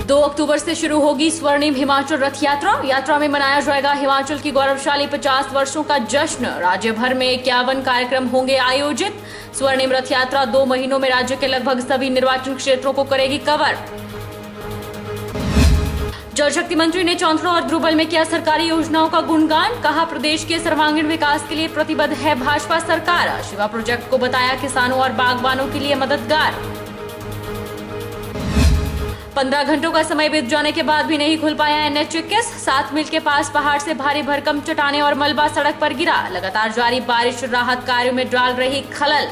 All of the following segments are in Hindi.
2 अक्टूबर से शुरू होगी स्वर्णिम हिमाचल रथ यात्रा में मनाया जाएगा हिमाचल की गौरवशाली 50 वर्षों का जश्न। राज्य भर में 51 कार्यक्रम होंगे आयोजित। स्वर्णिम रथ यात्रा 2 महीनों में राज्य के लगभग सभी निर्वाचन क्षेत्रों को करेगी कवर। जल शक्ति मंत्री ने चौंथड़ा और ध्रुबल में किया सरकारी योजनाओं का गुणगान। कहा, प्रदेश के सर्वांगीण विकास के लिए प्रतिबद्ध है भाजपा सरकार। शिवा प्रोजेक्ट को बताया किसानों और बागवानों के लिए मददगार। 15 घंटों का समय बीत जाने के बाद भी नहीं खुल पाया NH21। 7 मील के पास पहाड़ से भारी भरकम चट्टानें और मलबा सड़क पर गिरा। लगातार जारी बारिश राहत कार्यों में डाल रही खलल।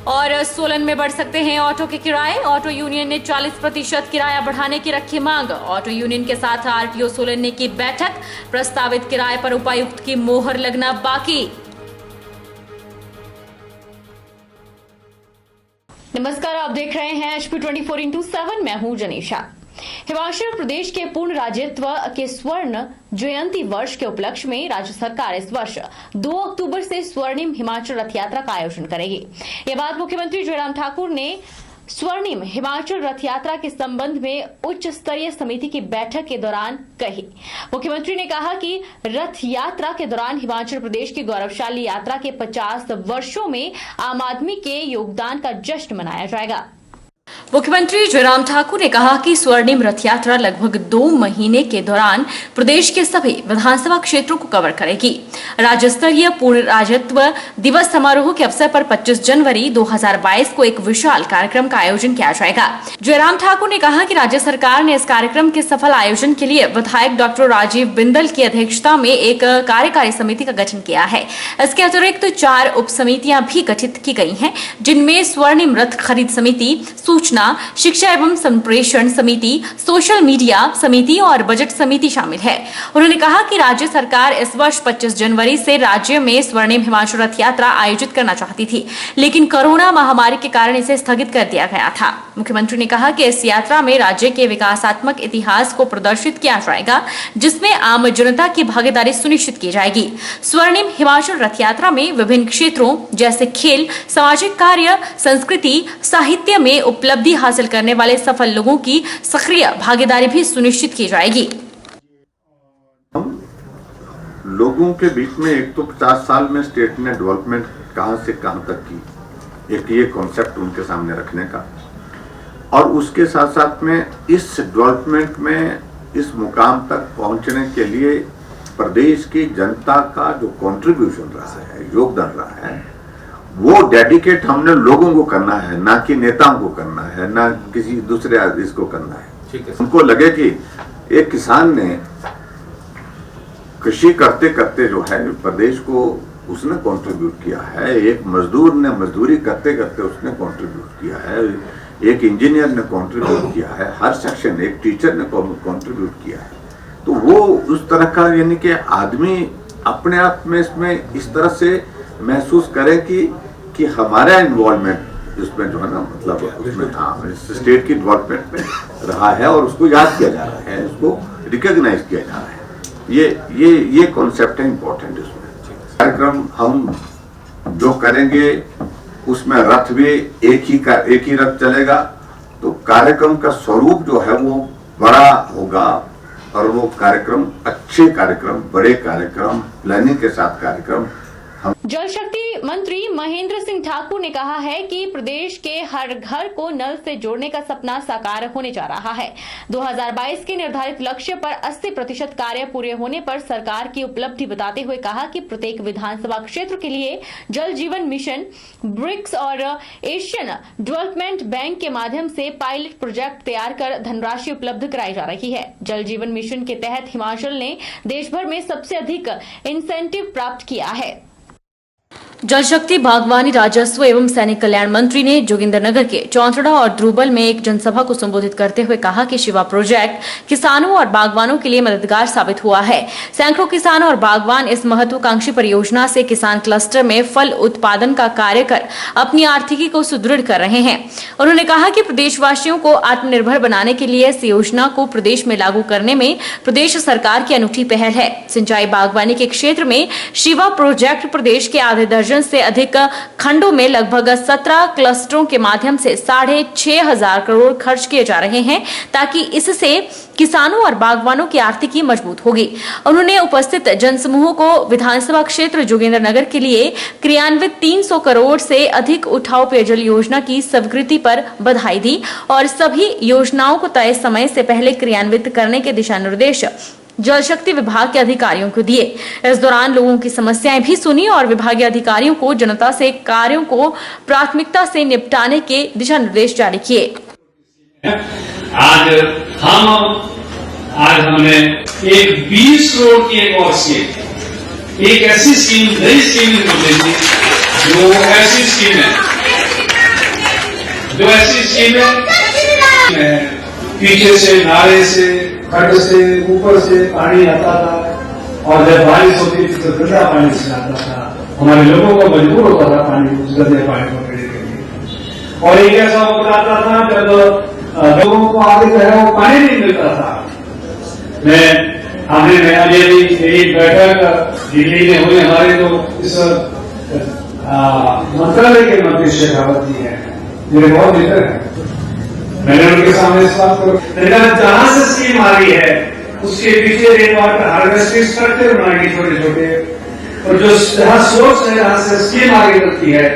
और सोलन में बढ़ सकते हैं ऑटो के किराए। ऑटो यूनियन ने 40% किराया बढ़ाने की रखी मांग। ऑटो यूनियन के साथ RTO सोलन ने की बैठक। प्रस्तावित किराए पर उपायुक्त की मोहर लगना बाकी। नमस्कार, आप देख रहे हैं HP 24x7। मैं हूं जनीशा। हिमाचल प्रदेश के पूर्ण राज्यत्व के स्वर्ण जयंती वर्ष के उपलक्ष्य में राज्य सरकार इस वर्ष 2 अक्टूबर से स्वर्णिम हिमाचल रथ यात्रा का आयोजन करेगी। ये बात मुख्यमंत्री जयराम ठाकुर ने स्वर्णिम हिमाचल रथ यात्रा के संबंध में उच्च स्तरीय समिति की बैठक के दौरान कही। मुख्यमंत्री ने कहा कि रथ यात्रा के दौरान हिमाचल प्रदेश की गौरवशाली यात्रा के 50 वर्षों में आम आदमी के योगदान का जश्न मनाया जाएगा। मुख्यमंत्री जयराम ठाकुर ने कहा कि स्वर्णिम रथ यात्रा लगभग 2 महीने के दौरान प्रदेश के सभी विधानसभा क्षेत्रों को कवर करेगी। राज्य स्तरीय पूर्ण राज्यत्व दिवस समारोह के अवसर पर 25 जनवरी 2022 को एक विशाल कार्यक्रम का आयोजन किया जाएगा। जयराम ठाकुर ने कहा कि राज्य सरकार ने इस कार्यक्रम के सफल आयोजन के लिए विधायक डॉक्टर राजीव बिंदल की अध्यक्षता में एक कार्यकारी समिति का गठन किया है। इसके अतिरिक्त 4 उप समितियां भी गठित की गई हैं, जिनमें स्वर्णिम रथ खरीद समिति, सूचना, शिक्षा एवं संप्रेषण समिति, सोशल मीडिया समिति और बजट समिति शामिल है। उन्होंने कहा कि राज्य सरकार इस वर्ष 25 जनवरी से राज्य में स्वर्णिम हिमाचल रथ यात्रा आयोजित करना चाहती थी, लेकिन कोरोना महामारी के कारण इसे स्थगित कर दिया गया था। मुख्यमंत्री ने कहा कि इस यात्रा में राज्य के विकासात्मक इतिहास को प्रदर्शित किया जाएगा, जिसमें आम जनता की भागीदारी सुनिश्चित की जाएगी। स्वर्णिम हिमाचल रथ यात्रा में विभिन्न क्षेत्रों जैसे खेल, सामाजिक कार्य, संस्कृति, साहित्य में उपलब्धि हासिल करने वाले सफल लोगों की सक्रिय भागीदारी भी सुनिश्चित की जाएगी। लोगों के बीच में एक तो 50 साल में स्टेट ने डेवलपमेंट कहां से कहां तक की, एक ये कॉन्सेप्ट उनके सामने रखने का, और उसके साथ साथ में इस डेवलपमेंट में इस मुकाम तक पहुंचने के लिए प्रदेश की जनता का जो कंट्रीब्यूशन रहा है, योगदान रहा है, वो डेडिकेट हमने लोगों को करना है, ना कि नेताओं को करना है, ना किसी दूसरे इसको करना है। उनको लगे कि एक किसान ने कृषि करते करते जो है प्रदेश को उसने कंट्रीब्यूट किया है, एक मजदूर ने मजदूरी करते करते उसने कंट्रीब्यूट किया है, एक इंजीनियर ने कंट्रीब्यूट किया है, हर सेक्शन, एक टीचर ने कंट्रीब्यूट किया है। तो वो उस तरह का, यानी कि आदमी अपने आप में इसमें इस तरह से महसूस करे कि हमारा इन्वॉल्वमेंट इसमें जो है ना, मतलब उसमें स्टेट की डेवलपमेंट में रहा है और उसको याद किया जा रहा है, उसको रिकॉग्नाइज किया जा रहा है। ये कॉन्सेप्ट है इम्पोर्टेंट। इसमें कार्यक्रम हम जो करेंगे उसमें रथ भी एक ही रथ चलेगा, तो कार्यक्रम का स्वरूप जो है वो बड़ा होगा और वो कार्यक्रम अच्छे कार्यक्रम, बड़े कार्यक्रम, प्लानिंग के साथ कार्यक्रम। जल शक्ति मंत्री महेंद्र सिंह ठाकुर ने कहा है कि प्रदेश के हर घर को नल से जोड़ने का सपना साकार होने जा रहा है। 2022 के निर्धारित लक्ष्य पर 80% कार्य पूरे होने पर सरकार की उपलब्धि बताते हुए कहा कि प्रत्येक विधानसभा क्षेत्र के लिए जल जीवन मिशन, ब्रिक्स और एशियन डेवलपमेंट बैंक के माध्यम से पायलट प्रोजेक्ट तैयार कर धनराशि उपलब्ध कराई जा रही है। जल जीवन मिशन के तहत हिमाचल ने देश भर में सबसे अधिक इंसेंटिव प्राप्त किया है। जल शक्ति, बागवानी, राजस्व एवं सैनिक कल्याण मंत्री ने जोगिंद्रनगर के चौंथड़ा और ध्रुबल में एक जनसभा को संबोधित करते हुए कहा कि शिवा प्रोजेक्ट किसानों और बागवानों के लिए मददगार साबित हुआ है। सैकड़ों किसान और बागवान इस महत्वाकांक्षी परियोजना से किसान क्लस्टर में फल उत्पादन का कार्य कर अपनी आर्थिकी को सुदृढ़ कर रहे हैं। उन्होंने कहा कि प्रदेशवासियों को आत्मनिर्भर बनाने के लिए इस योजना को प्रदेश में लागू करने में प्रदेश सरकार की अनूठी पहल है। सिंचाई बागवानी के क्षेत्र में शिवा प्रोजेक्ट प्रदेश के आधे दर्जन दर्जन से अधिक खंडों में लगभग 17 क्लस्टरों के माध्यम से 6,500 करोड़ खर्च किए जा रहे हैं, ताकि इससे किसानों और बागवानों की आर्थिकी मजबूत होगी। उन्होंने उपस्थित जनसमूह को विधानसभा क्षेत्र जोगिंद्रनगर के लिए क्रियान्वित 300 करोड़ से अधिक उठाऊ पेयजल योजना की स्वीकृति पर बधाई दी और सभी योजनाओं को तय समय से पहले क्रियान्वित करने के दिशा निर्देश जल शक्ति विभाग के अधिकारियों को दिए। इस दौरान लोगों की समस्याएं भी सुनी और विभागीय अधिकारियों को जनता से कार्यों को प्राथमिकता से निपटाने के दिशा निर्देश जारी किए। आज हमने एक 20 करोड़ की एक और स्कीम, एक ऐसी स्कीम, नई स्कीम दी जो ऐसी स्कीम है पीछे से नाले से खड्ड से ऊपर से पानी आता था और जब बारिश होती थी तो गंदा पानी से आता था। हमारे लोगों को मजबूर होता था पानी उस गंदे पानी को पीने के लिए। और एक ऐसा वक्त आता था जब लोगों को आगे जो है वो पानी नहीं मिलता था। हमने अभी एक बैठक दिल्ली में हुई हमारे तो इस मंत्रालय के मंत्री शेखावत जी है, मेरे बहुत मित्र है। मैंने उनके सामने इस बात को जहां से स्कीम आ रही है उसके पीछे रेन वाटर हार्वेस्टिंग स्ट्रक्चर बनाएंगे छोटे छोटे, और जो जहां सोच है जहां से स्कीम आगे बढ़ती है,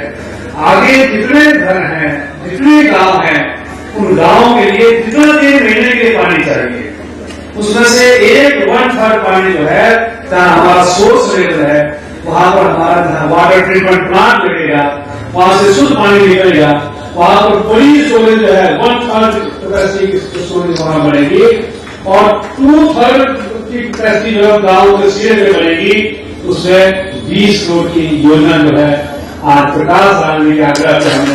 आगे जितने घर हैं जितने गांव हैं उन गांवों के लिए जितना 3 महीने के लिए पानी चाहिए उसमें से 1/3 पानी जो है जहां हमारा सोर्स लेवल है वहां पर हमारा वाटर ट्रीटमेंट प्लांट लगेगा, वहां से शुद्ध पानी निकलेगा, वहां पर पुलिस स्टोरेज जो है 1/3 कैपेसिटी की स्टोरेज वहां बनेगी और 2/3 की कैपेसिटी जो है गांव के सिरे में बनेगी। उसमें 20 करोड़ की योजना जो है आज प्रकाश डालने के आग्रह से हमने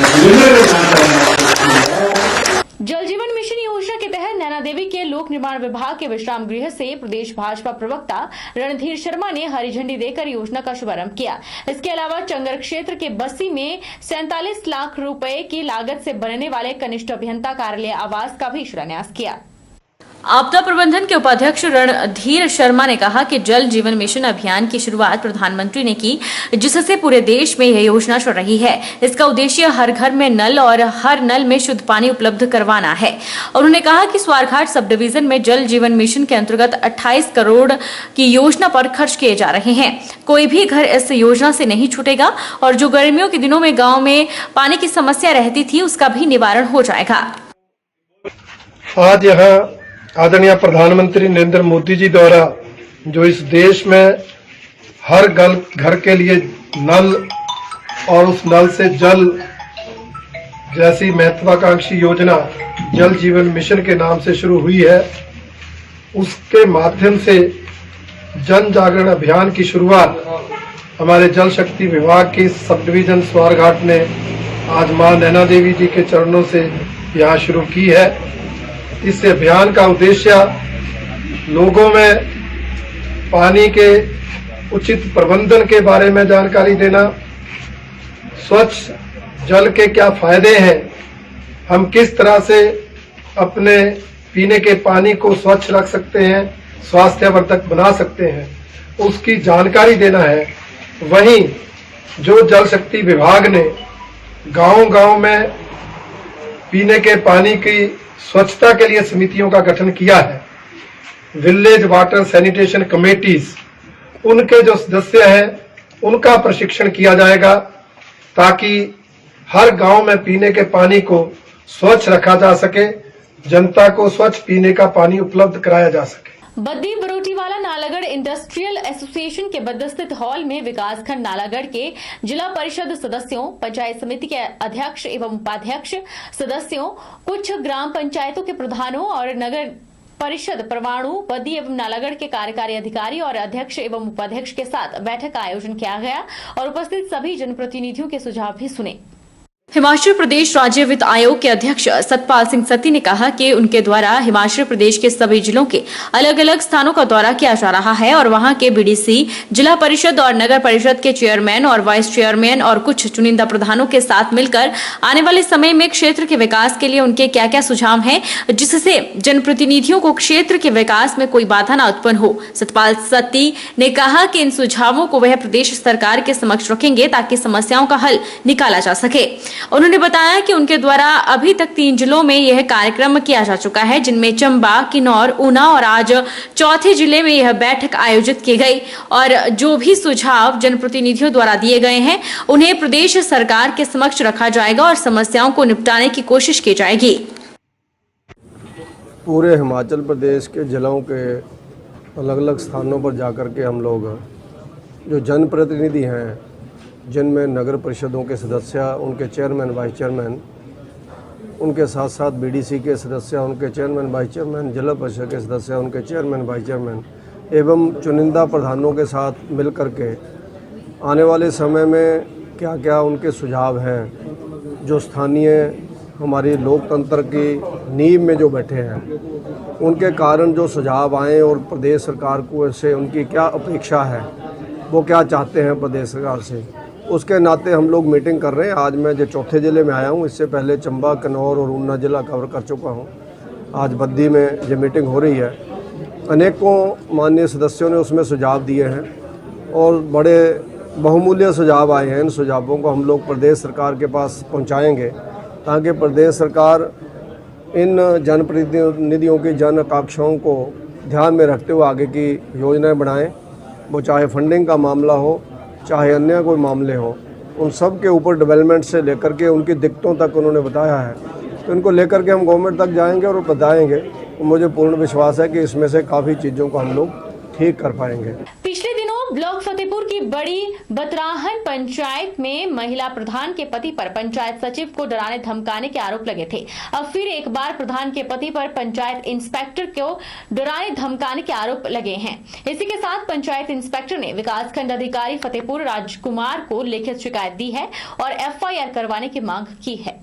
जल जीवन मिशन योजना के तहत नैना देवी के लोक निर्माण विभाग के विश्राम गृह से प्रदेश भाजपा प्रवक्ता रणधीर शर्मा ने हरी झंडी देकर योजना का शुभारंभ किया। इसके अलावा चंगर क्षेत्र के बस्सी में 47 लाख रुपए की लागत से बनने वाले कनिष्ठ अभियंता कार्यालय आवास का भी शिलान्यास किया। आपदा प्रबंधन के उपाध्यक्ष रणधीर शर्मा ने कहा कि जल जीवन मिशन अभियान की शुरुआत प्रधानमंत्री ने की, जिससे पूरे देश में यह योजना चल रही है। इसका उद्देश्य हर घर में नल और हर नल में शुद्ध पानी उपलब्ध करवाना है। उन्होंने कहा कि स्वारघाट सब डिवीजन में जल जीवन मिशन के अंतर्गत 28 करोड़ की योजना पर खर्च किए जा रहे हैं। कोई भी घर इस योजना से नहीं छूटेगा और जो गर्मियों के दिनों में गाँव में पानी की समस्या रहती थी उसका भी निवारण हो जाएगा। आज यहाँ आदरणीय प्रधानमंत्री नरेंद्र मोदी जी द्वारा जो इस देश में हर घर के लिए नल और उस नल से जल जैसी महत्वाकांक्षी योजना जल जीवन मिशन के नाम से शुरू हुई है, उसके माध्यम से जन जागरण अभियान की शुरुआत हमारे जल शक्ति विभाग की सब डिवीजन स्वारघाट ने आज मां नैना देवी जी के चरणों से यहाँ शुरू की है। इस अभियान का उद्देश्य लोगों में पानी के उचित प्रबंधन के बारे में जानकारी देना, स्वच्छ जल के क्या फायदे हैं, हम किस तरह से अपने पीने के पानी को स्वच्छ रख सकते हैं, स्वास्थ्यवर्धक बना सकते हैं, उसकी जानकारी देना है। वहीं जो जल शक्ति विभाग ने गांव-गांव में पीने के पानी की स्वच्छता के लिए समितियों का गठन किया है, विलेज वाटर सैनिटेशन कमेटीज, उनके जो सदस्य हैं उनका प्रशिक्षण किया जाएगा ताकि हर गांव में पीने के पानी को स्वच्छ रखा जा सके, जनता को स्वच्छ पीने का पानी उपलब्ध कराया जा सके। बद्दी बरोटीवाला नालागढ़ इंडस्ट्रियल एसोसिएशन के बद्द स्थित हॉल में विकासखंड नालागढ़ के जिला परिषद सदस्यों, पंचायत समिति के अध्यक्ष एवं उपाध्यक्ष सदस्यों, कुछ ग्राम पंचायतों के प्रधानों और नगर परिषद परवाणु, बद्दी एवं नालागढ़ के कार्यकारी अधिकारी और अध्यक्ष एवं उपाध्यक्ष के साथ बैठक का आयोजन किया गया और उपस्थित सभी जनप्रतिनिधियों के सुझाव भी सुने। हिमाचल प्रदेश राज्य वित्त आयोग के अध्यक्ष सतपाल सिंह सत्ती ने कहा कि उनके द्वारा हिमाचल प्रदेश के सभी जिलों के अलग अलग स्थानों का दौरा किया जा रहा है और वहां के बीडीसी, जिला परिषद और नगर परिषद के चेयरमैन और वाइस चेयरमैन और कुछ चुनिंदा प्रधानों के साथ मिलकर आने वाले समय में क्षेत्र के विकास के लिए उनके क्या क्या सुझाव हैं, जिससे जनप्रतिनिधियों को क्षेत्र के विकास में कोई बाधा न उत्पन्न हो। सतपाल सत्ती ने कहा कि इन सुझावों को वह प्रदेश सरकार के समक्ष रखेंगे ताकि समस्याओं का हल निकाला जा सके। उन्होंने बताया कि उनके द्वारा अभी तक 3 जिलों में यह कार्यक्रम किया जा चुका है, जिनमें चंबा, किन्नौर, ऊना और आज चौथे जिले में यह बैठक आयोजित की गई और जो भी सुझाव जनप्रतिनिधियों द्वारा दिए गए हैं उन्हें प्रदेश सरकार के समक्ष रखा जाएगा और समस्याओं को निपटाने की कोशिश की जाएगी। पूरे हिमाचल प्रदेश के जिलों के अलग अलग स्थानों पर जाकर के हम लोग जो जनप्रतिनिधि हैं, जिनमें नगर परिषदों के सदस्य, उनके चेयरमैन, वाइस चेयरमैन, उनके साथ साथ बीडीसी के सदस्य, उनके चेयरमैन, वाइस चेयरमैन, जिला परिषद के सदस्य, उनके चेयरमैन, वाइस चेयरमैन एवं चुनिंदा प्रधानों के साथ मिल कर के आने वाले समय में क्या क्या उनके सुझाव हैं, जो स्थानीय हमारी लोकतंत्र की नींव में जो बैठे हैं, उनके कारण जो सुझाव आए और प्रदेश सरकार को से उनकी क्या अपेक्षा है, वो क्या चाहते हैं प्रदेश सरकार से, उसके नाते हम लोग मीटिंग कर रहे हैं। आज मैं जो चौथे ज़िले में आया हूँ, इससे पहले चंबा, किन्नौर और ऊना ज़िला कवर कर चुका हूँ। आज बद्दी में ये मीटिंग हो रही है। अनेकों माननीय सदस्यों ने उसमें सुझाव दिए हैं और बड़े बहुमूल्य सुझाव आए हैं। इन सुझावों को हम लोग प्रदेश सरकार के पास पहुँचाएँगे ताकि प्रदेश सरकार इन जनप्रतिनिधियों की जन आकांक्षाओं को ध्यान में रखते हुए आगे की योजनाएँ बनाएँ। वो चाहे फंडिंग का मामला हो, चाहे अन्य कोई मामले हो, उन सब के ऊपर डेवलपमेंट से लेकर के उनकी दिक्कतों तक उन्होंने बताया है। तो इनको लेकर के हम गवर्नमेंट तक जाएंगे और बताएंगे। मुझे पूर्ण विश्वास है कि इसमें से काफ़ी चीज़ों को हम लोग ठीक कर पाएंगे। पिछले दिनों ब्लॉक फतेहपुर की बड़ी बतराहन पंचायत में महिला प्रधान के पति पर पंचायत सचिव को डराने धमकाने के आरोप लगे थे। अब फिर एक बार प्रधान के पति पर पंचायत इंस्पेक्टर को डराने धमकाने के आरोप लगे हैं। इसी के साथ पंचायत इंस्पेक्टर ने विकासखंड अधिकारी फतेहपुर राजकुमार को लिखित शिकायत दी है और FIR करवाने की मांग की है।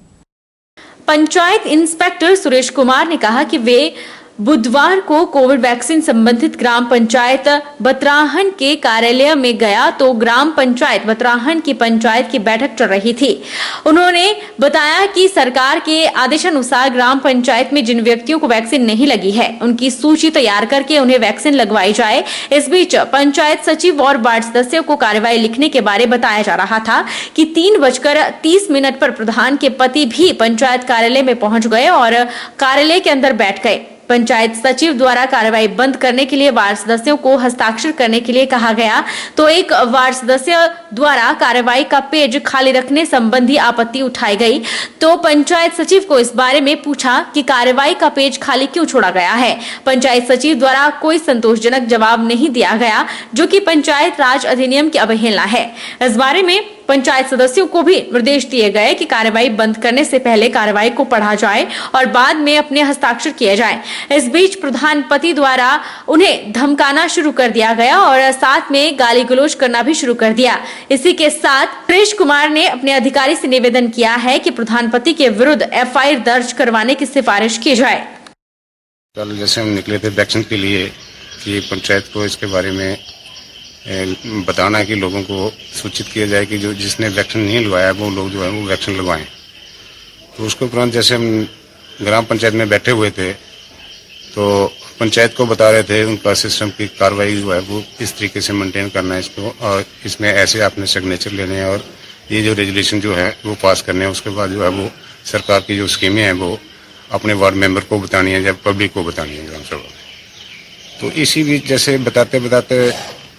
पंचायत इंस्पेक्टर सुरेश कुमार ने कहा कि वे बुधवार को कोविड वैक्सीन संबंधित ग्राम पंचायत बतराहन के कार्यालय में गया तो ग्राम पंचायत बतराहन की पंचायत की बैठक चल रही थी। उन्होंने बताया कि सरकार के आदेशानुसार ग्राम पंचायत में जिन व्यक्तियों को वैक्सीन नहीं लगी है उनकी सूची तैयार करके उन्हें वैक्सीन लगवाई जाए। इस बीच पंचायत सचिव और वार्ड सदस्यों को कार्रवाई लिखने के बारे बताया जा रहा था कि 3:30 पर प्रधान के पति भी पंचायत कार्यालय में पहुंच गए और कार्यालय के अंदर बैठ गए। पंचायत सचिव द्वारा कार्रवाई बंद करने के लिए वार्ड सदस्यों को हस्ताक्षर करने के लिए कहा गया तो एक वार्ड सदस्य द्वारा कार्रवाई का पेज खाली रखने संबंधी आपत्ति उठाई गई तो पंचायत सचिव को इस बारे में पूछा कि कार्रवाई का पेज खाली क्यों छोड़ा गया है। पंचायत सचिव द्वारा कोई संतोषजनक जवाब नहीं दिया गया, जो कि पंचायत राज अधिनियम की अवहेलना है। इस बारे में पंचायत सदस्यों को भी निर्देश दिए गए कि कार्रवाई बंद करने से पहले कार्रवाई को पढ़ा जाए और बाद में अपने हस्ताक्षर किए जाएं। इस बीच प्रधान पति द्वारा उन्हें धमकाना शुरू कर दिया गया और साथ में गाली गलौज करना भी शुरू कर दिया। इसी के साथ सुरेश कुमार ने अपने अधिकारी से निवेदन किया है कि प्रधान पति के विरुद्ध FIR दर्ज करवाने की सिफारिश की जाए। कल जैसे हम निकले थे वैक्सीन के लिए कि पंचायत को इसके बारे में बताना है कि लोगों को सूचित किया जाए कि जो जिसने वैक्सीन नहीं लगवाया वो लोग जो है वो वैक्सीन लगवाएं। तो उसके उपरांत जैसे हम ग्राम पंचायत में बैठे हुए थे तो पंचायत को बता रहे थे उनका सिस्टम की कार्रवाई जो है वो इस तरीके से मेंटेन करना है इसको, और इसमें ऐसे आपने सिग्नेचर लेने हैं और ये जो रेजुलेशन जो है वो पास करने हैं। उसके बाद जो है वो सरकार की जो स्कीमें हैं वो अपने वार्ड मेंबर को बतानी है, जब पब्लिक को बतानी है ग्राम सभा में। तो इसी बीच जैसे बताते बताते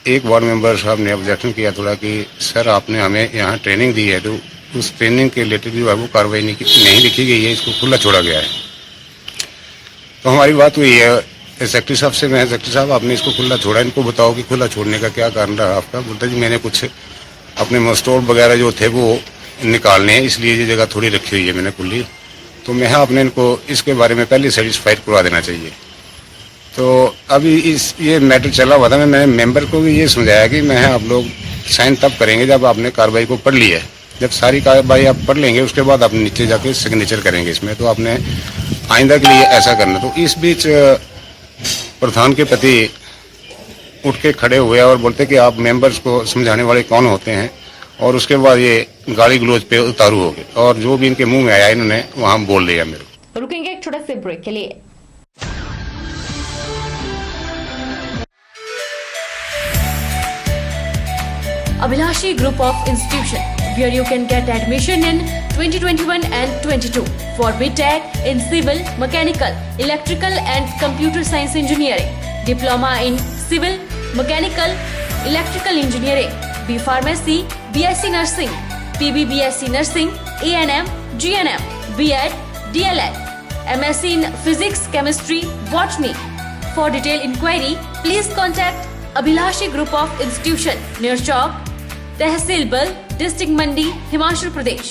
एक वार्ड मेंबर साहब ने ऑब्जेक्शन किया थोड़ा कि सर आपने हमें यहाँ ट्रेनिंग दी है तो उस ट्रेनिंग के रिलेटेड जो है वो कार्रवाई नहीं लिखी गई है, इसको खुला छोड़ा गया है। तो हमारी बात हुई है सेक्रेटरी साहब से, मैं सेक्रेटरी साहब आपने इसको खुला छोड़ा, इनको बताओ कि खुला छोड़ने का क्या कारण रहा आपका। बोलता जी मैंने कुछ अपने स्टोर वगैरह जो थे वो निकालने हैं, इसलिए ये जगह थोड़ी रखी हुई है मैंने खुली। तो मैं आपने इनको इसके बारे में पहले सेटिस्फाइड करवा देना चाहिए। तो अभी ये मैटर चला हुआ था, मैंने मेंबर को भी ये समझाया कि मैं आप लोग साइन तब करेंगे जब आपने कार्रवाई को पढ़ लिया है। जब सारी कार्रवाई आप पढ़ लेंगे उसके बाद आप नीचे जाके सिग्नेचर करेंगे इसमें, तो आपने आइंदा के लिए ऐसा करना। तो इस बीच प्रधान के प्रति उठ के खड़े हुए और बोलते कि आप मेंबर्स को समझाने वाले कौन होते हैं, और उसके बाद ये गाली गलौज पे उतारू हो गए और जो भी इनके मुंह में आया इन्होंने वहां बोल लिया मेरे को। रुकेंगे एक छोटे से ब्रेक के लिए। Abhilashi Group of Institution, where you can get admission in 2021 and 22 for BTech in Civil, Mechanical, Electrical and Computer Science Engineering, Diploma in Civil, Mechanical, Electrical Engineering, B Pharmacy, BSc Nursing, PB BSc Nursing, A&M, GNM, B.Ed, DLed, MSc in Physics, Chemistry, Botany. For detailed inquiry, please contact Abhilashi Group of Institution, near Chowk, Tehsil Bal, District Mandi, Himachal Pradesh.